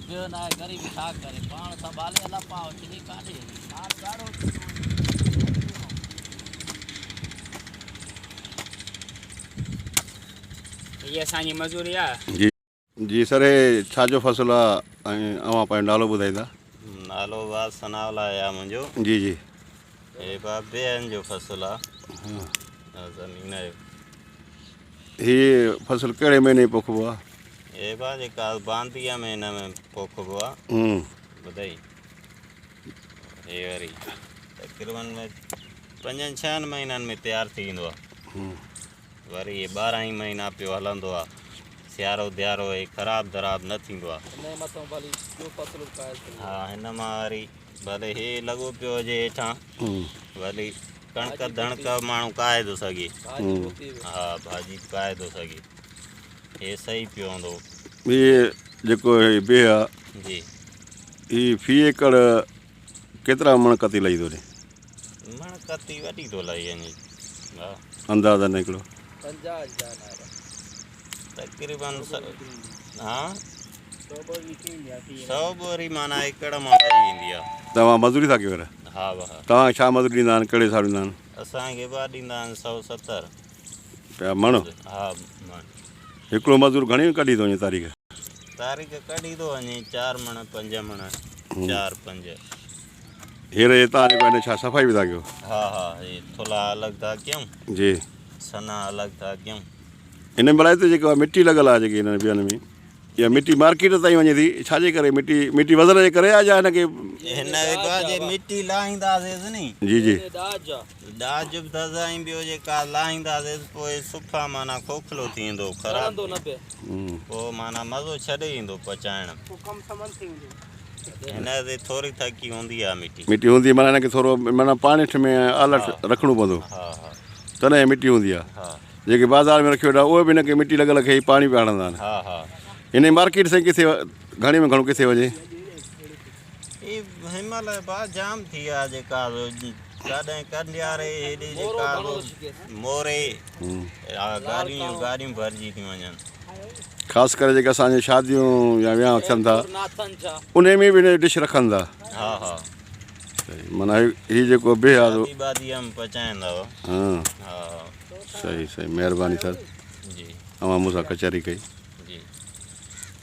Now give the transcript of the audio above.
ॿियो न आहे गरीब छा करे पाण संभाले अला पाव चिनी काढे माल ॾाढो ये असांजी मजूरी आहे। जी जी सर, हे छाजो फ़सुलु आहे ऐं अव्हां पंहिंजो नालो ॿुधाईंदा? नालो बात सनावला आहे मुंहिंजो। जी जी। हे बेहन जो फ़सुलु आहे ज़मीन जो। हीअ फ़सुलु कहिड़े महीने पोखिबो आहे? हे जेका बांदीअ में हिन में पोखिबो आहे। ॿुधाई हे वरी तक़रीबन में 5-6 महीननि में तयारु थी वेंदो आहे। वरी हे 12 ई महीना पियो हलंदो आहे। सियारो ध्यारो हे ख़राबु दराबु न थींदो आहे। हा, हिन मां वरी भले हे लॻो पियो हुजे हेठां वरी कणिक धणिक माण्हू काहे थो सघे। हा, भाॼी काहे थो सघे। हे सही पियो हूंदो। इहे जेको बिह आहे जी, हीअ फी एकड़ केतिरा मण कती लही थो ॾे? मण कती वॾी थो लही वञे। हा, अंदाज़न हिकिड़ो 50,000 तक़रीबन हा 100 बोरी माना एकड़ मां लही वेंदी आहे। तव्हां मज़ूरी था कयो? हा वाह, तव्हां छा मज़ूरी ॾींदा आहिनि, कहिड़े हिसाब ॾींदा आहिनि? असांखे ॿ ॾींदा आहिनि 170 पिया मण। हा, मण हिकिड़ो मज़ूर घणी कढी थो वञे तारीख़? तारीख़ कढी थो वञे 4 मण 5 मण 4-5। हींअर तव्हां जेको हिन छा सफ़ाई बि था कयो? हा हा, हे थुल्हा अलॻि था कयूं, जी। सना अलॻि था कयूं। हिन महिल त जेको आहे मिटी लॻल आहे जेकी हिन ॿियनि में, इहा मिटी मार्केट ताईं वञे थी, छाजे करे? मिटी वज़न जे करे आहे या हिनखे हिन जे मिटी लाहींदासीं नी। जी जी। ॾाज बि दज़ाई ॿियो जेका लाहींदासीं पोइ सुठा माना खोखलो थी वेंदो, ख़राबु पोइ माना मज़ो छॾे ईंदो पचाइण। हिन ते थोरी थकी हूंदी आहे मिटी हूंदी, माना हिनखे थोरो माना पाणी में अलॻि रखिणो पवंदो। हा हा, तॾहिं मिटी हूंदी आहे। हा, जेके बाज़ारि में रखी वेठा उहे बि हिनखे मिटी लॻल खे ई पाणी पिया हणंदा आहिनि। हा हा। हिन मार्केट सां किथे घणे में घणो किथे वञे? हिन महिल भाउ जाम थी आहे जेका कॾहिं कंडियारे हेॾे जेका मोरे गाॾियूं भरिजी थियूं वञनि। ख़ासि करे जेके असांजे शादियूं या वियांह थियनि था उन में बि हिन डिश रखनि था। हा हा, माना हीअ जेको बिह आहे बादीअ में पचाईंदव। हा, हा, सही सही, महिरबानी सर। जी, तव्हां मूंसां कचहरी कई।